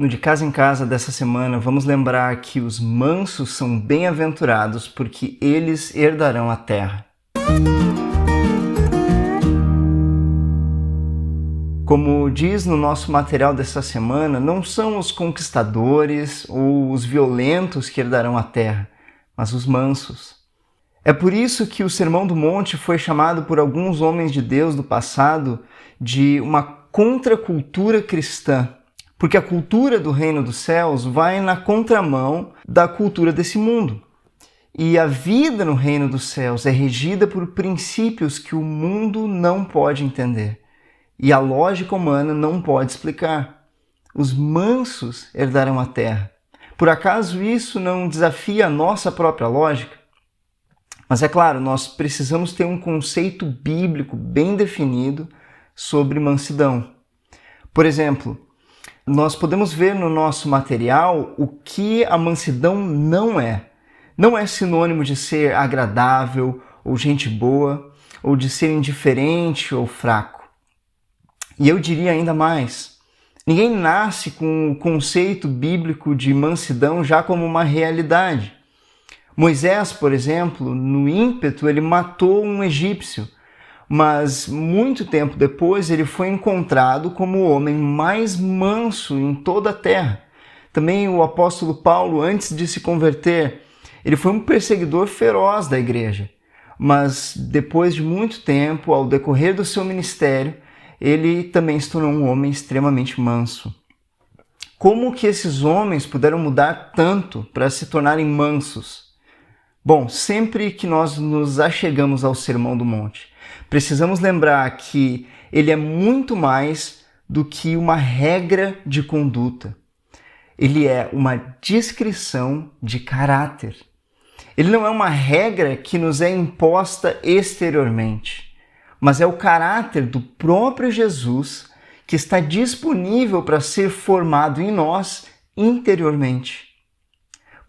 No De Casa em Casa dessa semana, vamos lembrar que os mansos são bem-aventurados porque eles herdarão a terra. Como diz no nosso material dessa semana, não são os conquistadores ou os violentos que herdarão a terra, mas os mansos. É por isso que o Sermão do Monte foi chamado por alguns homens de Deus do passado de uma contracultura cristã, porque a cultura do reino dos céus vai na contramão da cultura desse mundo. E a vida no reino dos céus é regida por princípios que o mundo não pode entender e a lógica humana não pode explicar. Os mansos herdarão a terra. Por acaso isso não desafia a nossa própria lógica? Mas é claro, nós precisamos ter um conceito bíblico bem definido sobre mansidão. Por exemplo, nós podemos ver no nosso material o que a mansidão não é. Não é sinônimo de ser agradável ou gente boa, ou de ser indiferente ou fraco. E eu diria ainda mais, ninguém nasce com o conceito bíblico de mansidão já como uma realidade. Moisés, por exemplo, no ímpeto, ele matou um egípcio, mas muito tempo depois ele foi encontrado como o homem mais manso em toda a terra. Também o apóstolo Paulo, antes de se converter, ele foi um perseguidor feroz da igreja, mas depois de muito tempo, ao decorrer do seu ministério, ele também se tornou um homem extremamente manso. Como que esses homens puderam mudar tanto para se tornarem mansos? Bom, sempre que nós nos achegamos ao Sermão do Monte, precisamos lembrar que ele é muito mais do que uma regra de conduta. Ele é uma descrição de caráter. Ele não é uma regra que nos é imposta exteriormente, mas é o caráter do próprio Jesus que está disponível para ser formado em nós interiormente.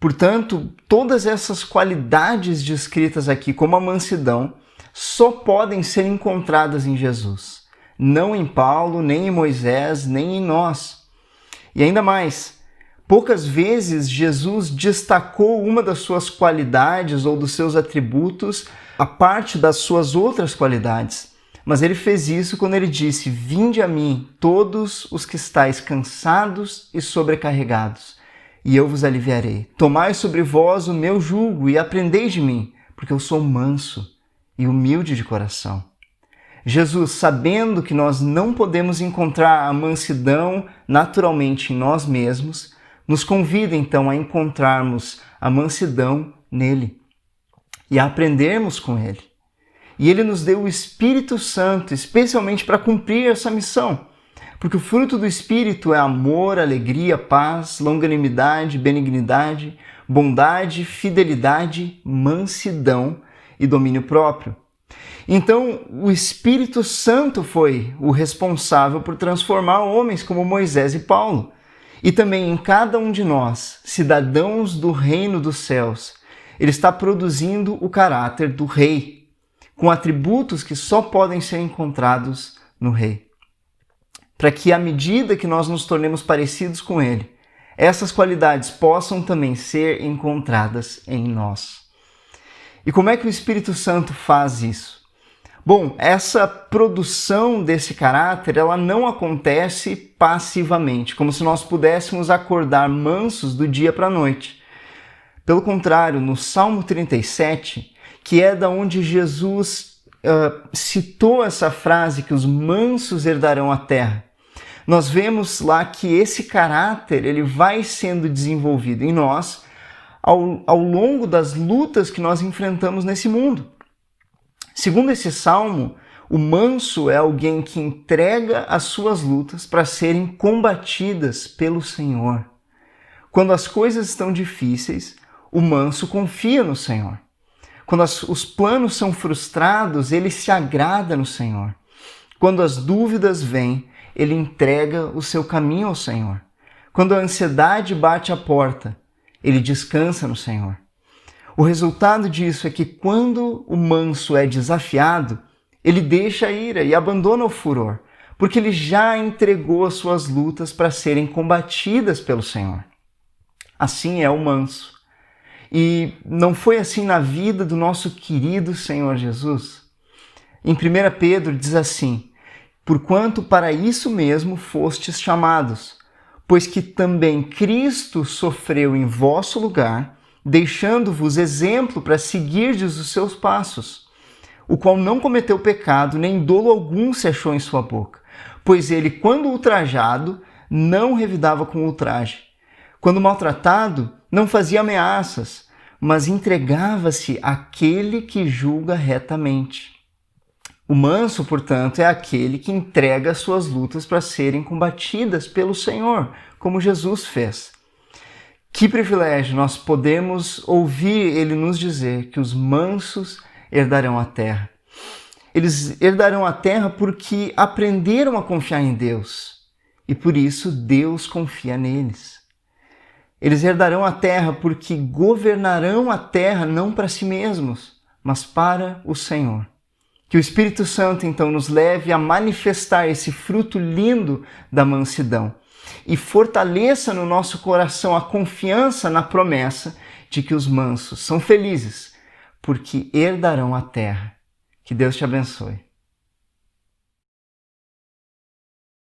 Portanto, todas essas qualidades descritas aqui, como a mansidão, só podem ser encontradas em Jesus, não em Paulo, nem em Moisés, nem em nós. E ainda mais, poucas vezes Jesus destacou uma das suas qualidades ou dos seus atributos a parte das suas outras qualidades. Mas ele fez isso quando ele disse: "Vinde a mim, todos os que estáis cansados e sobrecarregados, e eu vos aliviarei. Tomai sobre vós o meu jugo e aprendei de mim, porque eu sou manso e humilde de coração." Jesus, sabendo que nós não podemos encontrar a mansidão naturalmente em nós mesmos, nos convida então a encontrarmos a mansidão nele e a aprendermos com ele. E ele nos deu o Espírito Santo, especialmente para cumprir essa missão. Porque o fruto do Espírito é amor, alegria, paz, longanimidade, benignidade, bondade, fidelidade, mansidão e domínio próprio. Então, o Espírito Santo foi o responsável por transformar homens como Moisés e Paulo. E também em cada um de nós, cidadãos do reino dos céus, ele está produzindo o caráter do rei, com atributos que só podem ser encontrados no rei. Para que, à medida que nós nos tornemos parecidos com ele, essas qualidades possam também ser encontradas em nós. E como é que o Espírito Santo faz isso? Bom, essa produção desse caráter, ela não acontece passivamente, como se nós pudéssemos acordar mansos do dia para a noite. Pelo contrário, no Salmo 37, que é da onde Jesus citou essa frase que os mansos herdarão a terra, nós vemos lá que esse caráter ele vai sendo desenvolvido em nós ao longo das lutas que nós enfrentamos nesse mundo. Segundo esse salmo, o manso é alguém que entrega as suas lutas para serem combatidas pelo Senhor. Quando as coisas estão difíceis, o manso confia no Senhor. Quando os planos são frustrados, ele se agrada no Senhor. Quando as dúvidas vêm, ele entrega o seu caminho ao Senhor. Quando a ansiedade bate à porta, ele descansa no Senhor. O resultado disso é que quando o manso é desafiado, ele deixa a ira e abandona o furor, porque ele já entregou as suas lutas para serem combatidas pelo Senhor. Assim é o manso. E não foi assim na vida do nosso querido Senhor Jesus? Em 1 Pedro diz assim: porquanto para isso mesmo fostes chamados, pois que também Cristo sofreu em vosso lugar, deixando-vos exemplo para seguirdes os seus passos, o qual não cometeu pecado, nem dolo algum se achou em sua boca, pois ele, quando ultrajado, não revidava com ultraje. Quando maltratado, não fazia ameaças, mas entregava-se àquele que julga retamente. O manso, portanto, é aquele que entrega as suas lutas para serem combatidas pelo Senhor, como Jesus fez. Que privilégio nós podemos ouvir ele nos dizer que os mansos herdarão a terra. Eles herdarão a terra porque aprenderam a confiar em Deus e por isso Deus confia neles. Eles herdarão a terra porque governarão a terra não para si mesmos, mas para o Senhor. Que o Espírito Santo, então, nos leve a manifestar esse fruto lindo da mansidão e fortaleça no nosso coração a confiança na promessa de que os mansos são felizes, porque herdarão a terra. Que Deus te abençoe.